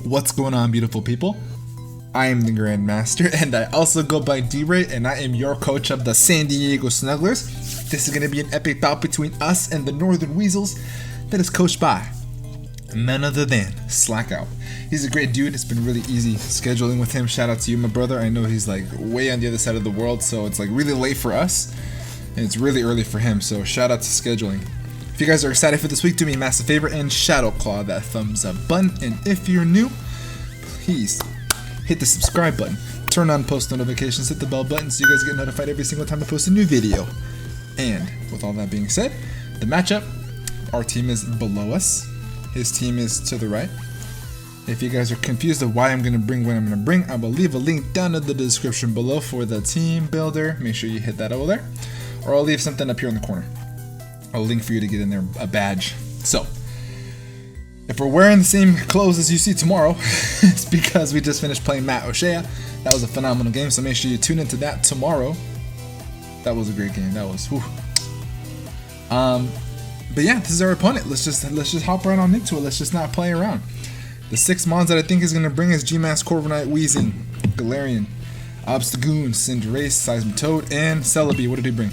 What's going on, beautiful people? I am the Grandmaster, and I also go by D-Ray, and I am your coach of the San Diego Snugglers. This is going to be an epic bout between us and the Northern Weasels that is coached by none other than SlackOut. He's a great dude. It's been really easy scheduling with him. Shout out to you, my brother. I know he's like way on the other side of the world, so it's like really late for us, and it's really early for him, so shout out to scheduling. If you guys are excited for this week, do me a massive favor and shadow claw that thumbs up button, and if you're new, please hit the subscribe button, turn on post notifications, hit the bell button so you guys get notified every single time I post a new video. And with all that being said, the matchup, our team is below us, his team is to the right. If you guys are confused of why I'm going to bring what I'm going to bring, I will leave a link down in the description below for the team builder. Make sure you hit that over there, or I'll leave something up here in the corner, a link for you to get in there, a badge. So if we're wearing the same clothes as you see tomorrow, it's because we just finished playing MattOshea. That was a phenomenal game, so make sure you tune into that tomorrow. That was a great game. That was, whew. But yeah, this is our opponent. Let's just hop right on into it. Let's just not play around. The 6 mons that I think is gonna bring is G-Mask, Corviknight, Weezing, Galarian, Obstagoon, Cinderace, Seismitoad, and Celebi. What did he bring?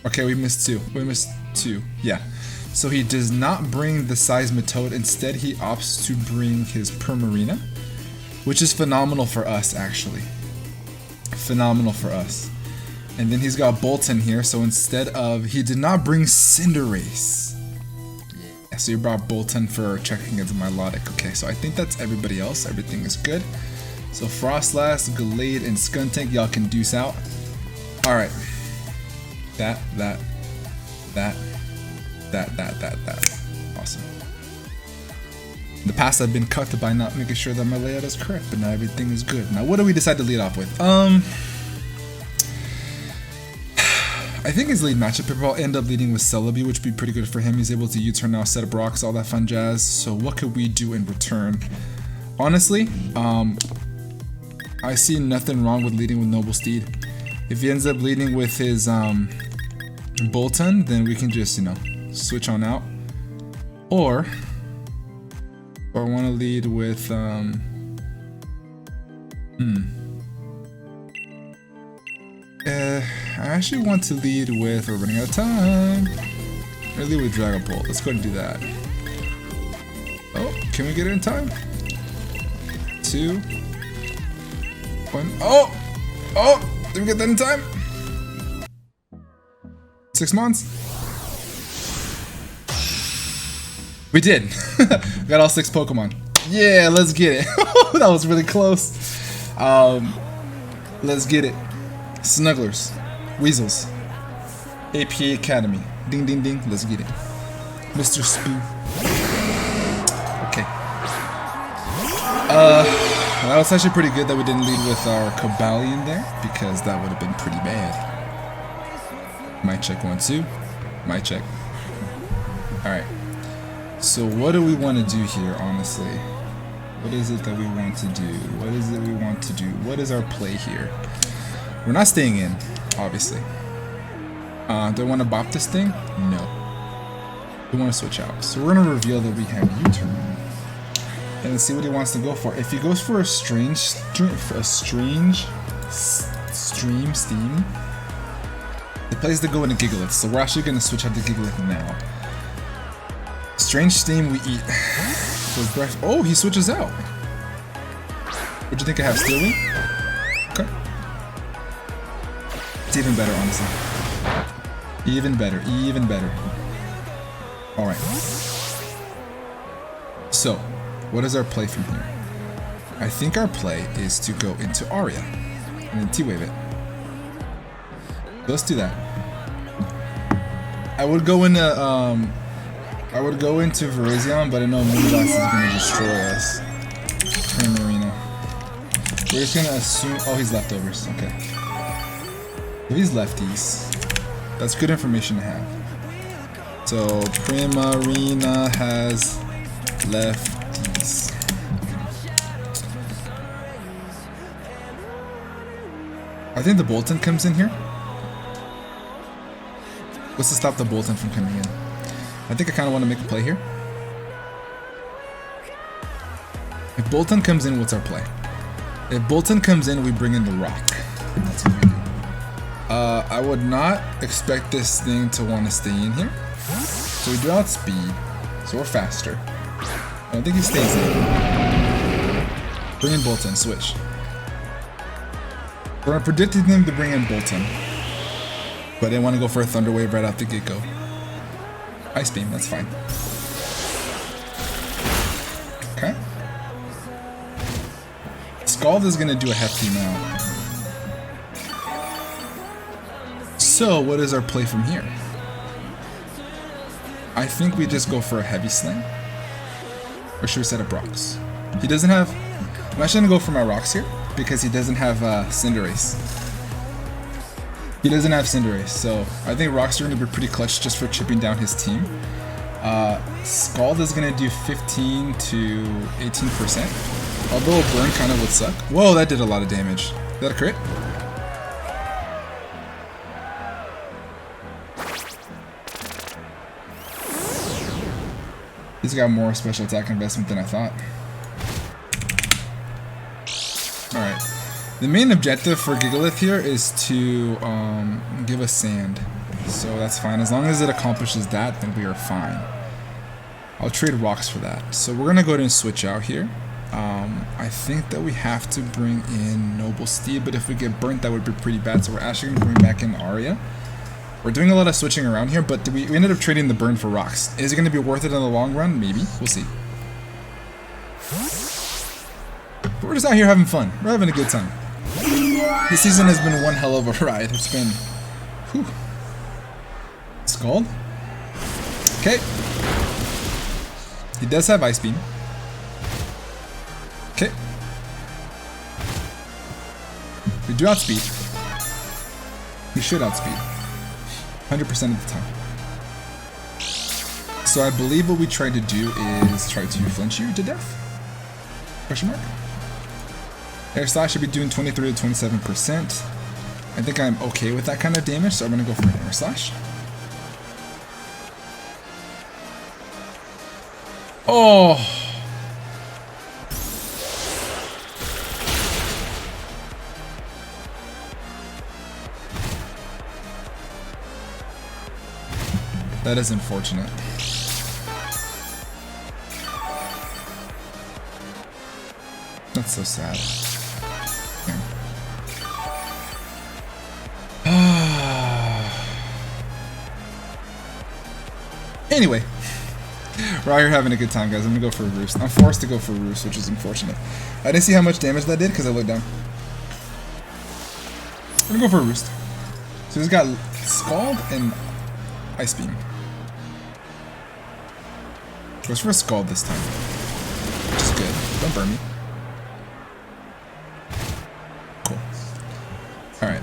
Okay, we missed two. Yeah. So he does not bring the Seismitoad. Instead, he opts to bring his Primarina, which is phenomenal for us, actually. Phenomenal for us. And then he's got Bolton here, so instead of... He did not bring Cinderace. Yeah, so he brought Bolton for checking into Milotic. Okay, so I think that's everybody else. Everything is good. So Frostlass, Gallade, and Skuntank, y'all can deuce out. Alright. That. Awesome. In the past, I've been cucked by not making sure that my layout is correct, but now everything is good. Now, what do we decide to lead off with? I think his lead matchup here will end up leading with Celebi, which would be pretty good for him. He's able to U-turn now, set up rocks, all that fun jazz. So what could we do in return? Honestly, I see nothing wrong with leading with Noble Steed. If he ends up leading with his Bolton, then we can just, you know, switch on out. Or I want to lead with I actually want to lead with, we're running out of time. I'm gonna lead with Dragon Pole. Let's go and do that. Oh, can we get it in time? 2, 1. Oh, did we get that in time? 6 months? We did. Got all 6 Pokemon. Yeah, let's get it. That was really close. Let's get it. Snugglers, Weasels, APA Academy. Ding, ding, ding. Let's get it. Mr. Spoo. Okay. That was actually pretty good that we didn't lead with our Cobalion there, because that would have been pretty bad. Mic check 1, 2. Mic check. Alright. So what do we want to do here, honestly? What is it that we want to do? What is it we want to do? What is our play here? We're not staying in, obviously. Do I want to bop this thing? No. We want to switch out. So we're going to reveal that we have U-turn. And let's see what he wants to go for. If he goes for a strange steam, the plays to go into Gigalith. So we're actually going to switch out to Gigalith now. Strange Steam we eat. Oh, he switches out. What do you think I have? Steel Wing? Okay. It's even better, honestly. Even better, even better. Alright. So, what is our play from here? I think our play is to go into Aria and then T-Wave it. Let's do that. I would go into Virizion, but I know Moonblast is gonna destroy us. Primarina. We're just gonna assume. Oh, he's leftovers. Okay. If he's lefties, that's good information to have. So Primarina has lefties. I think the Bolton comes in here. What's to stop the Bolton from coming in? I think I kind of want to make a play here. If Bolton comes in, what's our play? If Bolton comes in, we bring in the rock. That's what we do. I would not expect this thing to want to stay in here. So we do outspeed, so we're faster. I don't think he stays in. Bring in Bolton, switch. We're predicting him to bring in Bolton. But I didn't want to go for a Thunder Wave right out the get-go. Ice Beam, that's fine. Okay. Scald is going to do a hefty amount. So, what is our play from here? I think we just go for a heavy sling. Or should we set up rocks? He doesn't have... I'm actually going to go for my rocks here because he doesn't have Cinderace. He doesn't have Cinderace, so I think rocks are going to be pretty clutch just for chipping down his team. Scald is going to do 15 to 18%. Although a burn kind of would suck. Whoa, that did a lot of damage. Is that a crit? He's got more special attack investment than I thought. Alright. The main objective for Gigalith here is to give us sand. So that's fine. As long as it accomplishes that, then we are fine. I'll trade rocks for that. So we're going to go ahead and switch out here. I think that we have to bring in Noble Steed, but if we get burnt, that would be pretty bad. So we're actually going to bring back in Aria. We're doing a lot of switching around here, but we ended up trading the burn for rocks. Is it going to be worth it in the long run? Maybe. We'll see. But we're just out here having fun. We're having a good time. This season has been one hell of a ride. It's been... Whew. Scald? Okay. He does have Ice Beam. Okay. We do outspeed. We should outspeed. 100% of the time. So I believe what we tried to do is try to flinch you to death? Question mark? Air Slash should be doing 23 to 27%. I think I'm okay with that kind of damage, so I'm going to go for an Air Slash. Oh! That is unfortunate. That's so sad. Anyway, we're out here having a good time, guys. I'm gonna go for a Roost. I'm forced to go for a Roost, which is unfortunate. I didn't see how much damage that did because I looked down. I'm gonna go for a Roost. So he's got Scald and Ice Beam. Goes for a Scald this time, which is good. Don't burn me. Cool. Alright.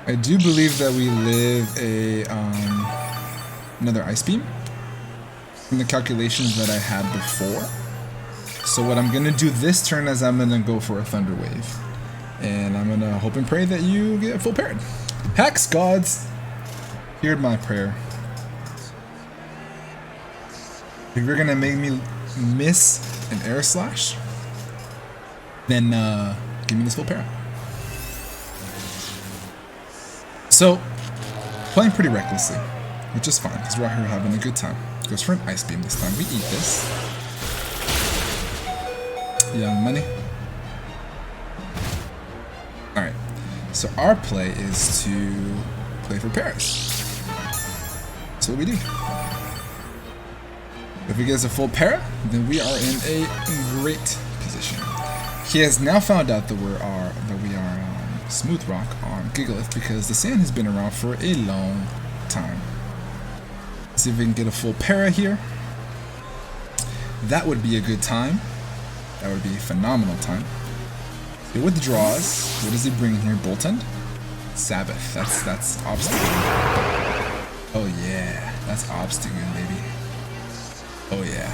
I do believe that we live a another Ice Beam from the calculations that I had before. So what I'm gonna do this turn is I'm gonna go for a Thunder Wave. And I'm gonna hope and pray that you get full parried. Hex gods! Heard my prayer. If you're gonna make me miss an Air Slash, then give me this full para. So, playing pretty recklessly, which is fine, because we're out here having a good time. Goes for an Ice Beam this time. We eat this. Young money. Alright, so our play is to play for Paris. That's what we do. If he gets a full para, then we are in a great position. He has now found out that we are Smooth Rock on Gigalith because the sand has been around for a long time. Let's see if we can get a full para here. That would be a good time. That would be a phenomenal time. It withdraws. What does he bring in here? Boltund? Sabbath. That's Obstagoon. Oh yeah, that's Obstagoon, baby. Oh yeah.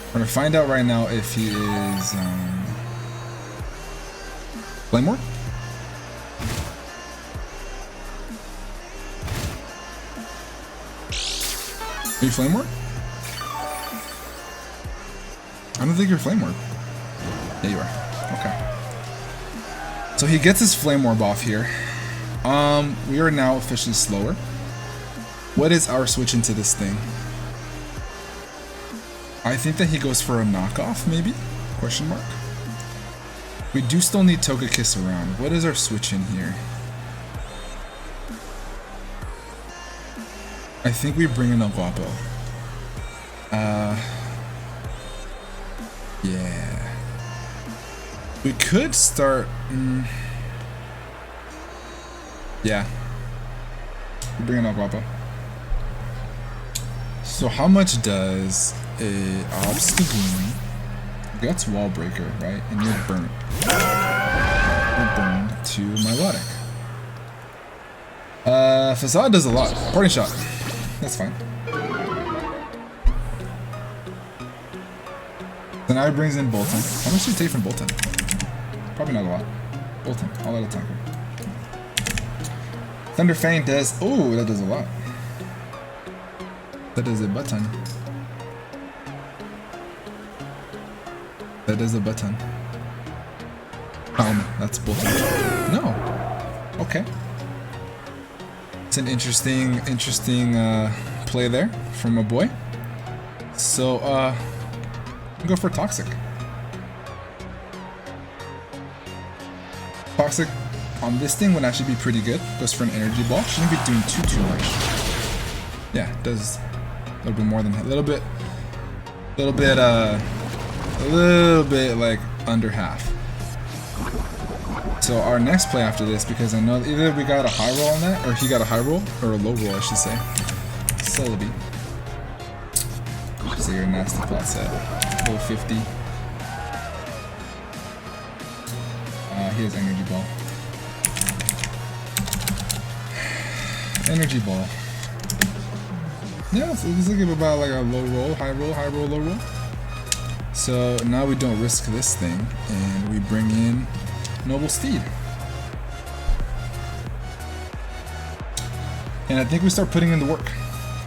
We're gonna find out right now if he is Playmore? Are you Flame Orb? I don't think you're Flame Orb. Yeah, you are. Okay. So he gets his Flame Orb off here. We are now officially slower. What is our switch into this thing? I think that he goes for a knockoff, maybe? Question mark. We do still need Togekiss around. What is our switch in here? I think we bring in El Guapo. Yeah. We could start... Yeah. We bring in El Guapo. So how much does a Obstagoon, Guts Wall Breaker, right? And you're burnt. You're burned to Milotic. Facade does a lot. Parting Shot. That's fine. So now he brings in Bolton. How much do you take from Bolton? Probably not a lot. Bolton. I'll let it tank him. Thunder Fang does... Oh, that does a lot. That does a button. That is a button. That's Bolton. No. Okay. It's an interesting play there from a boy. So, go for Toxic. Toxic on this thing would actually be pretty good. Goes for an Energy Ball. Shouldn't be doing too much. Yeah, it does a little bit more than a little bit like under half. So our next play after this, because I know either we got a high roll on that, or he got a high roll, or a low roll, I should say. Celebi. So your nasty plot set. Level 50. He has Energy Ball. Energy Ball. Yeah, so let's give about like a low roll, high roll, low roll. So now we don't risk this thing, and we bring in Noble Steed. And I think we start putting in the work,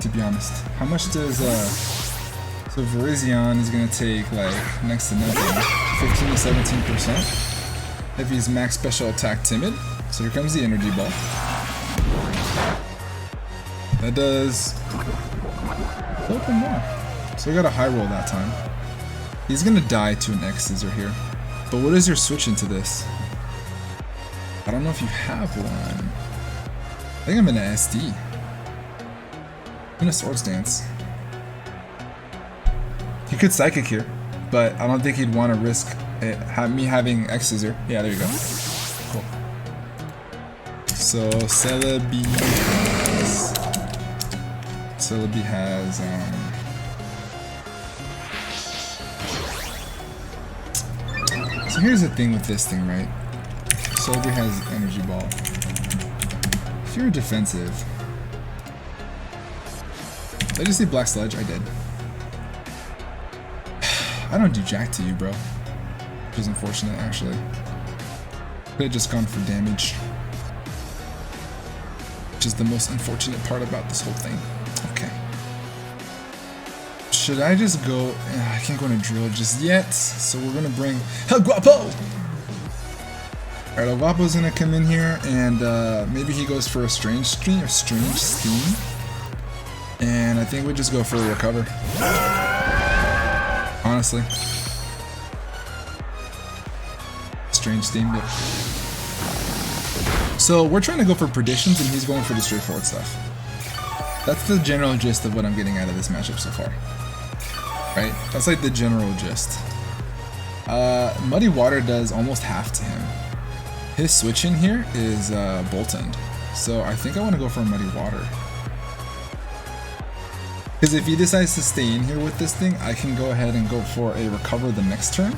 to be honest. How much does, so Virizion is gonna take like next to nothing, 15 to 17%. If he's max special attack timid. So here comes the Energy Ball. That does a little bit more. So we got a high roll that time. He's gonna die to an X Scissor here. But what is your switch into this? I don't know if you have one. I think I'm in an SD. I'm in a Swords Dance. He could Psychic here, but I don't think he'd want to risk it, me having X Scissor. Yeah, there you go. Cool. So Celebi has so here's the thing with this thing, right? Celebi has Energy Ball. If you're defensive, did I just see Black Sludge? I did. I don't do jack to you, bro. Which is unfortunate, actually. Could have just gone for damage. Which is the most unfortunate part about this whole thing. Okay. Should I just go... I can't go into drill just yet, so we're gonna bring El Guapo! Alright, El Guapo's gonna come in here, and maybe he goes for a Strange Steam. And I think we just go for a Recover. Honestly. Strange Steam, yep. So we're trying to go for predictions, and he's going for the straightforward stuff. That's the general gist of what I'm getting out of this matchup so far. Right? That's like the general gist. Muddy Water does almost half to him. His switch in here is Boltund. So I think I want to go for Muddy Water. Because if he decides to stay in here with this thing, I can go ahead and go for a Recover the next turn.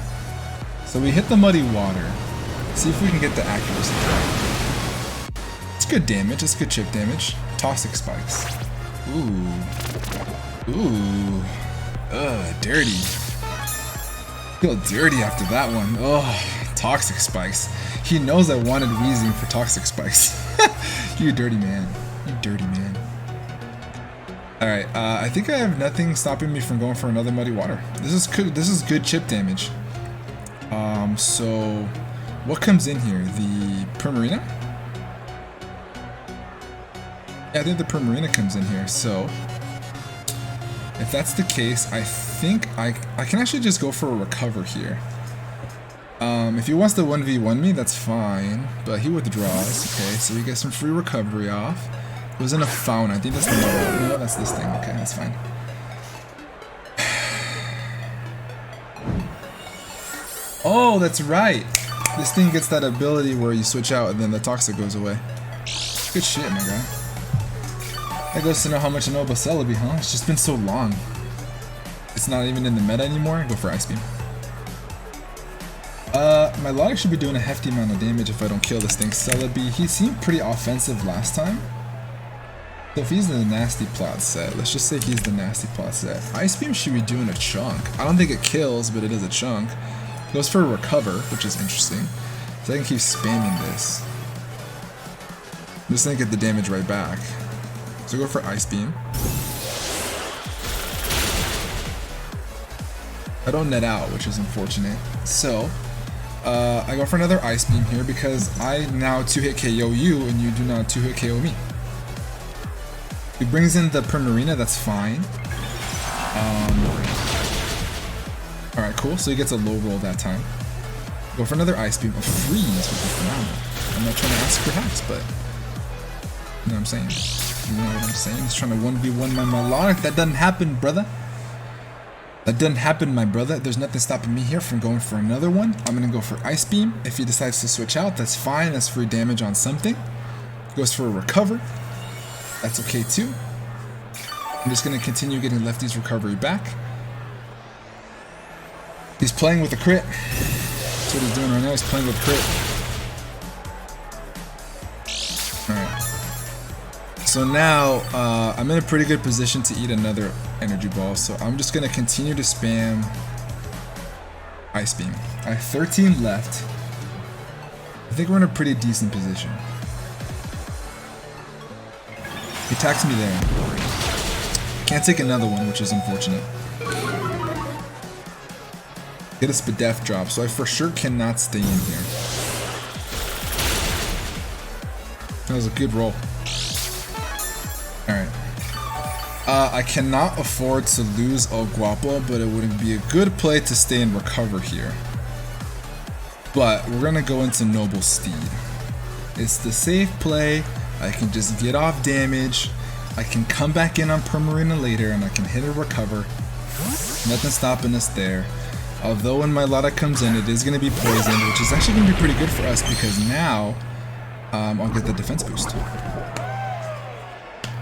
So we hit the Muddy Water. See if we can get the accuracy. It's good damage. It's good chip damage. Toxic Spikes. Ooh. Dirty. Feel dirty after that one. Oh, Toxic Spikes. He knows I wanted Weezing for Toxic Spikes. You dirty man. You dirty man. Alright, I think I have nothing stopping me from going for another Muddy Water. This is good chip damage. So what comes in here? The Primarina? Yeah, I think the Primarina comes in here, so if that's the case, I think I can actually just go for a recover here. If he wants to 1v1 me, that's fine, but he withdraws. Okay, so we get some free recovery off. It was in a fountain. I think that's the one. No, that's this thing. Okay, that's fine. Oh, that's right. This thing gets that ability where you switch out and then the toxic goes away. Good shit, my guy. That goes to know how much I know about Celebi, huh? It's just been so long. It's not even in the meta anymore. Go for Ice Beam. My Logic should be doing a hefty amount of damage if I don't kill this thing. Celebi, he seemed pretty offensive last time. So if he's the nasty plot set, let's just say he's the nasty plot set. Ice Beam should be doing a chunk. I don't think it kills, but it is a chunk. Goes for a recover, which is interesting. So I can keep spamming this. I'm just gonna get the damage right back. So go for Ice Beam. I don't net out, which is unfortunate. So, I go for another Ice Beam here because I now 2-hit KO you and you do not 2-hit KO me. He brings in the Primarina, that's fine. Alright, cool. So he gets a low roll that time. Go for another Ice Beam. A freeze would be phenomenal. I'm not trying to ask for hacks, but you know what I'm saying? You know what I'm saying? He's trying to 1v1 my Melodic. That doesn't happen, brother. That doesn't happen, my brother. There's nothing stopping me here from going for another one. I'm gonna go for Ice Beam. If he decides to switch out, that's fine. That's free damage on something. Goes for a recover. That's okay too. I'm just gonna continue getting lefty's recovery back. He's playing with a crit. That's what he's doing right now. He's playing with a crit. Alright. So now, I'm in a pretty good position to eat another energy ball. So I'm just going to continue to spam Ice Beam. I have 13 left. I think we're in a pretty decent position. He attacks me there. Can't take another one, which is unfortunate. Get a Spadef drop, so I for sure cannot stay in here. That was a good roll. Alright. I cannot afford to lose El Guapo, but it would be a good play to stay and recover here. But we're gonna go into Noble Steed. It's the safe play. I can just get off damage. I can come back in on Primarina later and I can hit a recover. Nothing stopping us there. Although when my Lada comes in, it is going to be poisoned, which is actually going to be pretty good for us because now I'll get the defense boost.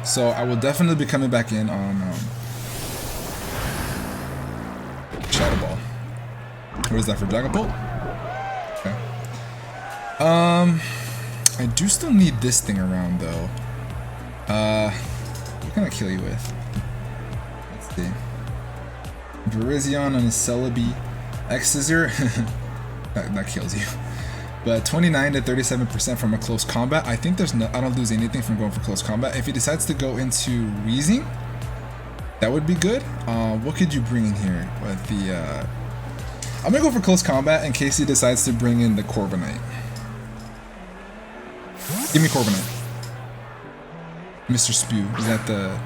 So I will definitely be coming back in on Shadow Ball. What is that for Dragon Bolt? Okay. I do still need this thing around though. What can I kill you with? Let's see. Virizion on a Celebi. X-Scissor. that kills you. But 29 to 37% from a close combat. I think there's no, I don't lose anything from going for close combat. If he decides to go into Wheezing, that would be good. What could you bring in here? With the I'm gonna go for close combat in case he decides to bring in the Corviknight. Give me Corviknight. Mr. Spew. Is that the...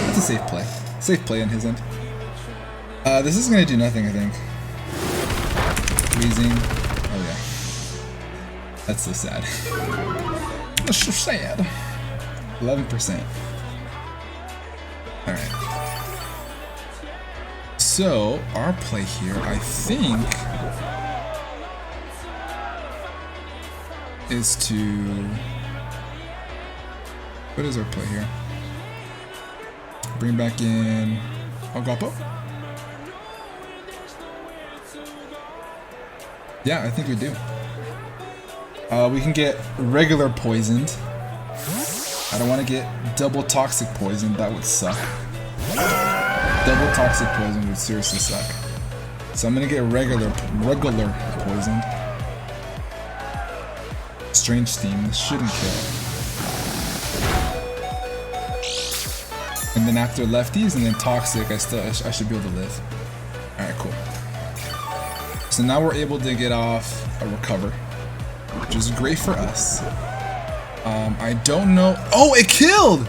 It's a safe play. Safe play on his end. This is gonna do nothing, I think. Wheezing. Oh yeah. That's so sad. That's so sad. 11%. Alright. So, our play here, I think, is to... What is our play here? Bring back in Agapo? Yeah, I think we do. We can get regular poisoned. I don't want to get double toxic poisoned. That would suck. Double toxic poison would seriously suck. So I'm gonna get regular poisoned. Strange Steam. This shouldn't kill. And then after lefties and then toxic, I should be able to live. Alright, cool. So now we're able to get off a recover, which is great for us. I don't know. Oh, it killed!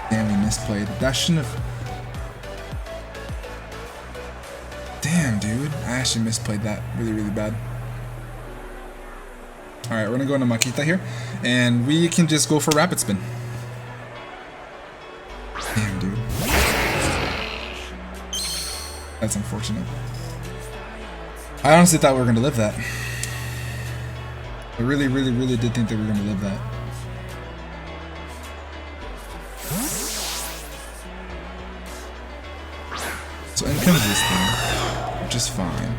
Damn, we misplayed. That shouldn't have. Damn, dude. I actually misplayed that really, really bad. Alright, we're gonna go into Makita here, and we can just go for Rapid Spin. Damn, dude. That's unfortunate. I honestly thought we were gonna live that. I really, really, really did think that we were gonna live that. So in comes this thing, which is fine.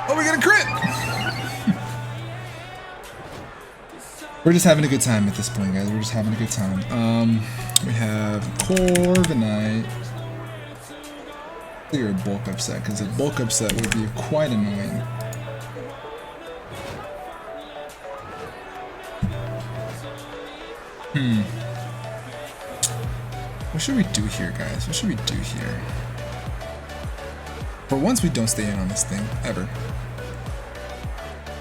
Oh, we got a crit! We're just having a good time at this point, guys. We're just having a good time. We have Corviknight. I think you're a bulk upset, because a bulk upset would be quite annoying. What should we do here, guys? What should we do here? For once, we don't stay in on this thing, ever.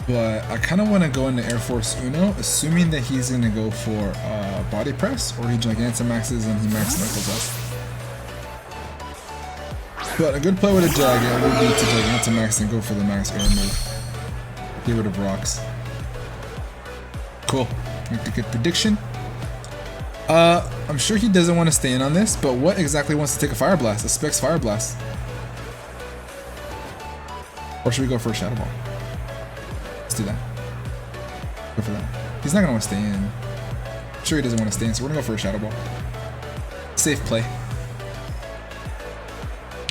But I kind of want to go into Air Force Uno, assuming that he's going to go for Body Press, or he Gigantamaxes and he Max Knuckles us. But a good play with a Jag would be to Gigantamax and go for the Max Air move. Get rid of rocks. Cool. Make a good prediction. I'm sure he doesn't want to stay in on this, but what exactly wants to take a Fire Blast? A Specs Fire Blast. Or should we go for a Shadow Ball? Let's do that. Go for that. He's not going to want to stay in. I'm sure he doesn't want to stay in, so we're going to go for a Shadow Ball. Safe play.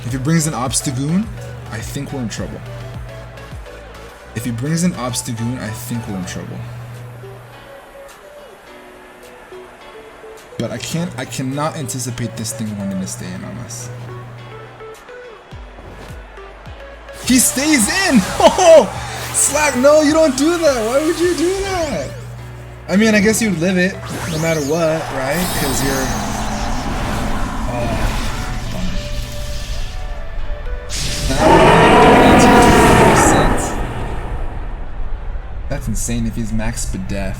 If he brings an Obstagoon, I think we're in trouble. If he brings an Obstagoon, I think we're in trouble. But I cannot anticipate this thing wanting to stay in on us. He stays in! Oh! Slack, no, you don't do that. Why would you do that? I mean, I guess you'd live it no matter what, right? Because you're... That's insane if he's max Spadef.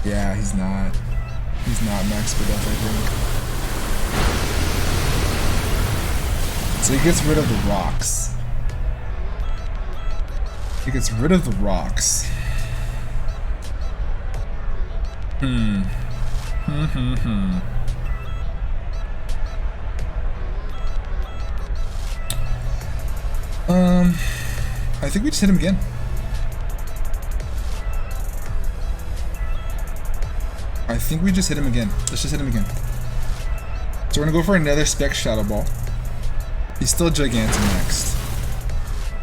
Yeah, he's not. He's not max Spadef, I think. So he gets rid of the rocks. He gets rid of the rocks. I think we just hit him again. I think we just hit him again. Let's just hit him again. So we're gonna go for another Spec Shadow Ball. He's still Gigantamaxed.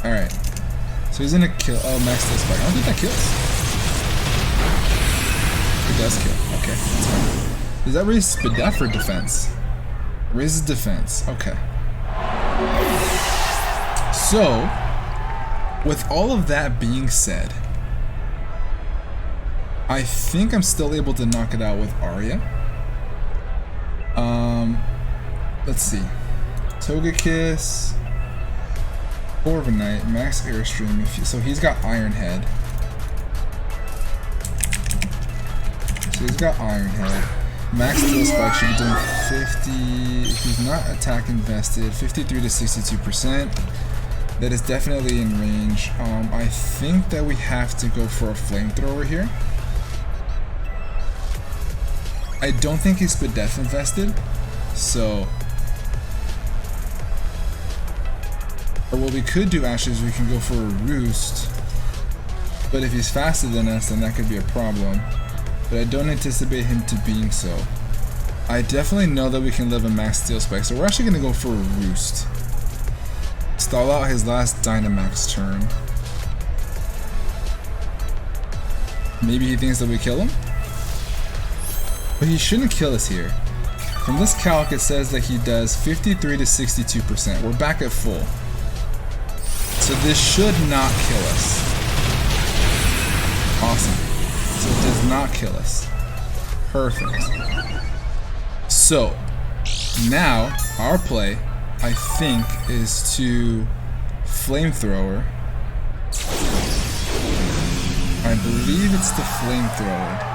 Alright. So he's gonna kill. Oh, Max Steel Spike. I don't think that kills. It does kill. Okay, that's fine. Does that raise Spadef or defense? Raises defense. Okay. So, with all of that being said, I think I'm still able to knock it out with Arya. Let's see. Togekiss, Corviknight, Max Airstream. So he's got Iron Head. So he's got Iron Head. Max Steel Spike should be doing 50. If he's not attack invested, 53 to 62%. That is definitely in range. I think that we have to go for a Flamethrower here. I don't think he's Spadef invested, so... Or what we could do actually is we can go for a Roost, but if he's faster than us, then that could be a problem. But I don't anticipate him to being so. I definitely know that we can live a Max Steel Spike, so we're actually going to go for a Roost. Stall out his last Dynamax turn. Maybe he thinks that we kill him? But he shouldn't kill us here. From this calc, it says that he does 53 to 62%. We're back at full. So this should not kill us. Awesome. So it does not kill us. Perfect. So now our play, I think, is to flamethrower. I believe it's the flamethrower.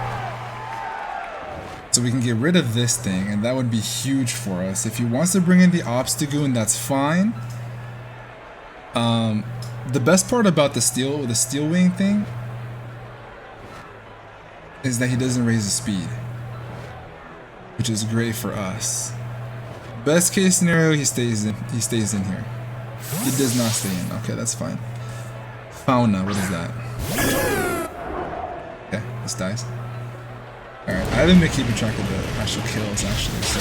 So we can get rid of this thing, and that would be huge for us. If he wants to bring in the Obstagoon, that's fine. The best part about the steel wing thing is that he doesn't raise the speed, which is great for us. Best case scenario, he stays in here. He does not stay in. Okay, that's fine. Fauna, what is that? Okay, this dies. Alright, I haven't been keeping track of the actual kills actually, so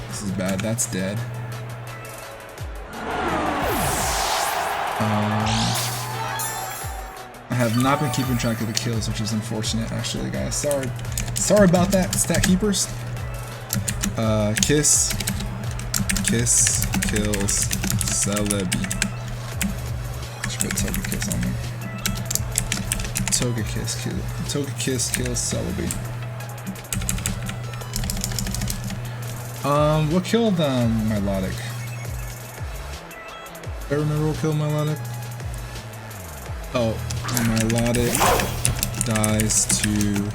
this is bad. That's dead. I have not been keeping track of the kills, which is unfortunate actually, guys. Sorry about that, stat keepers. Kiss, kills, Celebi. Let's put Toga Kiss on there. Toga Kiss kills Celebi. What killed Milotic? I remember what killed Milotic. Oh, Milotic dies to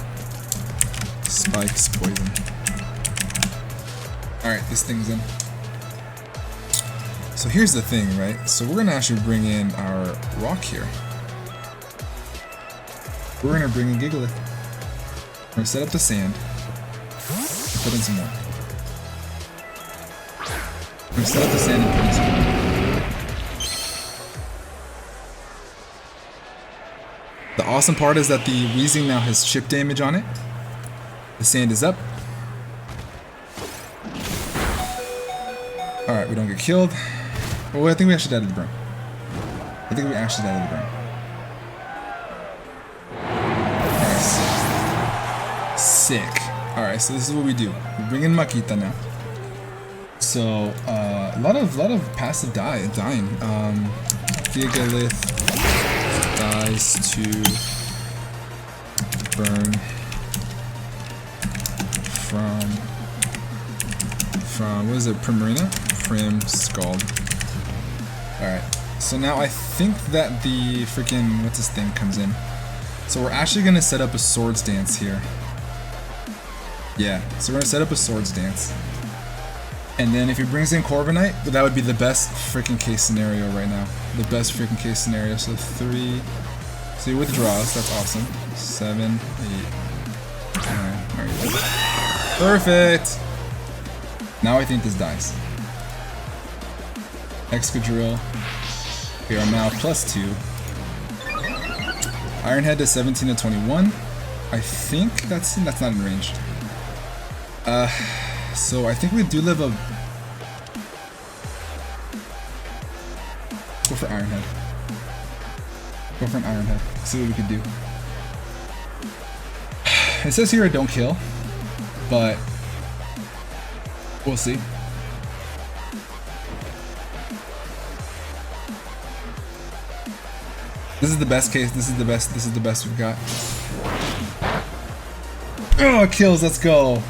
Spike's poison. Alright, this thing's in. So here's the thing, right? So we're gonna actually bring in our rock here. We're gonna bring in Gigalith. We're gonna set up the sand. And put in some more. We're gonna set up the sand and put in some more. The awesome part is that the Weezing now has chip damage on it. The sand is up. Alright, we don't get killed. Oh, I think we actually died of the burn. I think we actually died of the burn. Alright, sick. Alright, so this is what we do. We bring in Makita now. So, a lot of passive dying. Gigalith dies to burn from what is it, Primarina? Prim Scald. Alright, so now I think that the freaking, what's this thing comes in. So we're actually gonna set up a Swords Dance here. Yeah, so we're gonna set up a Swords Dance. And then if he brings in Corviknight, that would be the best freaking case scenario right now. The best freaking case scenario. So 3, so he withdraws, that's awesome. 7, 8, 9, there you go. Perfect! Now I think this dies. Excadrill. We are now +2. Ironhead to 17 to 21. I think that's not in range. So I think we do live a... Go for Ironhead. Go for an Ironhead. See what we can do. It says here I don't kill, but we'll see. This is the best case. This is the best we've got. Oh, kills. Let's go.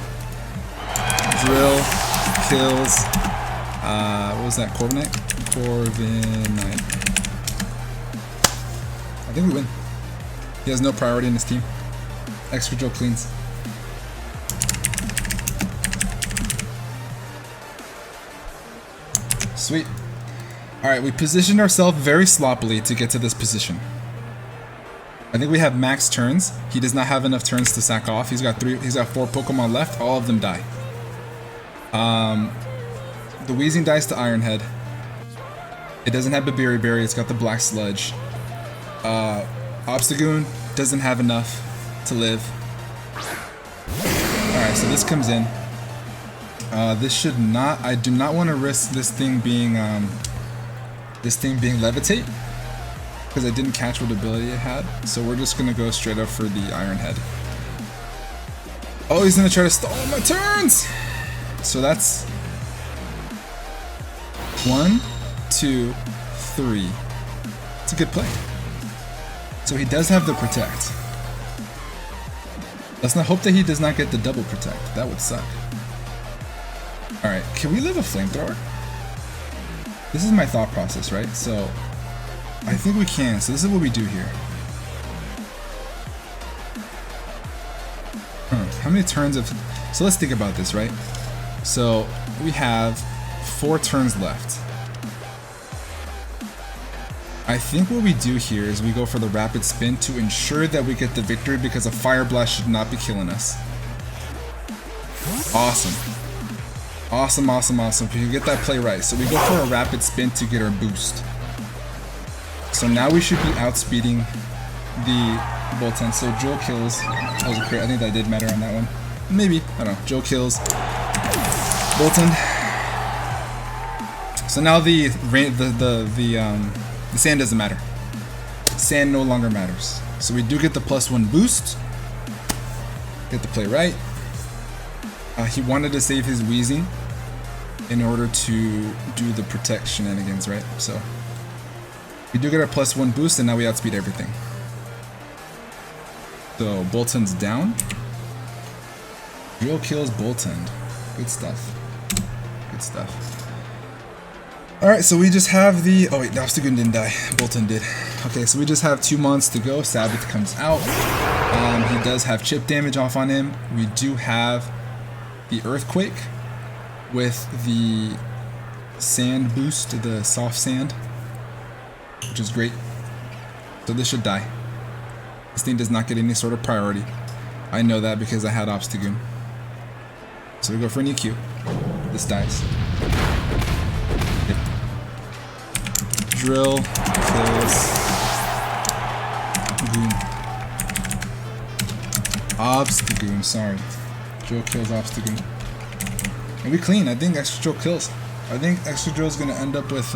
Drill, kills. What was that? Corviknight? Corviknight. I think we win. He has no priority in his team. Excadrill cleans. Sweet. Alright, we positioned ourselves very sloppily to get to this position. I think we have max turns. He does not have enough turns to sack off. He's got 4 Pokemon left. All of them die. The Weezing dies to Ironhead. It doesn't have the Berry, it's got the Black Sludge. Obstagoon doesn't have enough to live. Alright, so this comes in. This should not, I do not want to risk this thing being Levitate, because I didn't catch what ability it had, so we're just gonna go straight up for the Ironhead. Oh, he's gonna try to stall my turns! So that's 1, 2, 3. It's a good play. So he does have the protect. Let's not hope that he does not get the double protect. That would suck. Alright, can we live a flamethrower? This is my thought process, right? So I think we can. So this is what we do here. How many turns of... So let's think about this, right? So we have 4 turns left. I think what we do here is we go for the rapid spin to ensure that we get the victory because a fire blast should not be killing us. Awesome. Awesome, awesome, awesome. We can get that play right. So we go for a rapid spin to get our boost. So now we should be outspeeding the Bolton. So Joe kills. That was a crit. I think that did matter on that one. Maybe. I don't know. Joe kills Bolton. So now the sand doesn't matter. Sand no longer matters. So we do get the +1 boost. Get the play right. He wanted to save his wheezing in order to do the protect shenanigans, right? So we do get our +1 boost, and now we outspeed everything. So Bolton's down. Drill kills Bolton. Good stuff. Good stuff. Alright, so we just have the... Oh wait, Obstagoon didn't die. Bolton did. Okay, so we just have 2 months to go. Sabbath comes out. He does have chip damage off on him. We do have the Earthquake with the sand boost, the soft sand, which is great. So this should die. This thing does not get any sort of priority. I know that because I had Obstagoon. So we go for an EQ. This dies. Yep. Drill kills Goon. Obstagoon, sorry. Joe kills Obstagoon. And we clean. I think Excadrill kills. I think Excadrill is going to end up with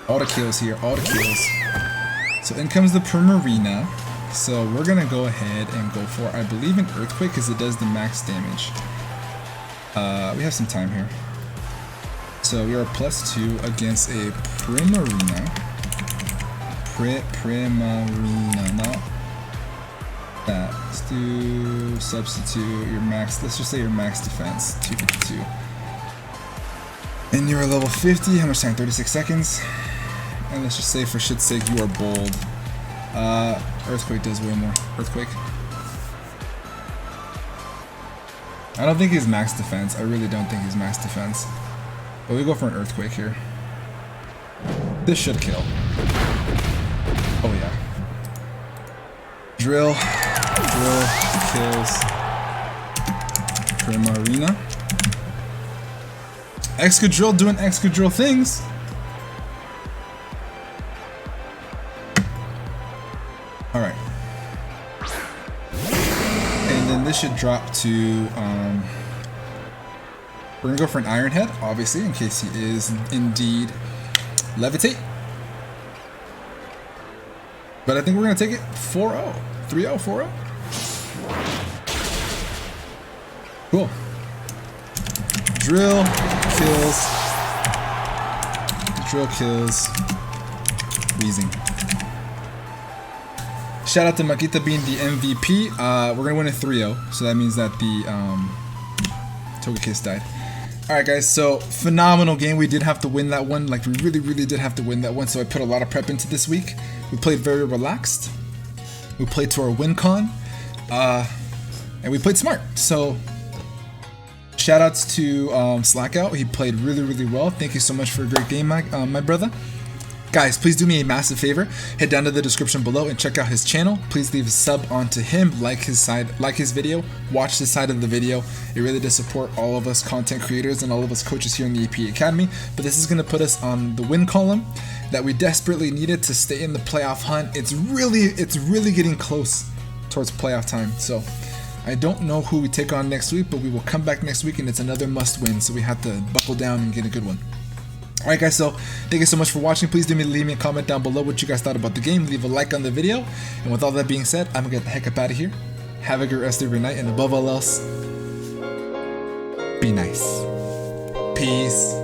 all the kills here. All the kills. So in comes the Primarina. So we're going to go ahead and go for, I believe, an Earthquake because it does the max damage. We have some time here. So we are +2 against a Primarina. Primarina. No. That. Let's do substitute your max. Let's just say your max defense, 252. And you're level 50. How much time? 36 seconds. And let's just say, for shit's sake, you are bold. Earthquake does way more. Earthquake. I don't think he's max defense. I really don't think he's max defense. But we go for an Earthquake here. This should kill. Oh yeah. Drill kills Primarina. Excadrill doing Excadrill things. Alright. And then this should drop to we're gonna go for an Iron Head, obviously, in case he is indeed levitate. But I think we're gonna take it 4-0. 3-0, 4-0. Cool. Drill kills Wheezing. Shout out to Makita being the MVP. We're gonna win a 3-0, so that means that the Togekiss died. Alright guys, so phenomenal game. We did have to win that one. Like, we really did have to win that one, so I put a lot of prep into this week. We played very relaxed. We played to our win con. And we played smart. So shout outs to SlackOut. He played really well. Thank you so much for a great game, my brother. Guys, please do me a massive favor. Head down to the description below and check out his channel. Please leave a sub onto him, like his video, watch this side of the video. It really does support all of us content creators and all of us coaches here in the AP Academy. But this is going to put us on the win column that we desperately needed to stay in the playoff hunt. It's really getting close towards playoff time. So I don't know who we take on next week, but we will come back next week and it's another must win. So we have to buckle down and get a good one. Alright guys, so thank you so much for watching. Please do leave me a comment down below what you guys thought about the game. Leave a like on the video. And with all that being said, I'm going to get the heck up out of here. have a great rest of your night, and above all else, be nice. Peace.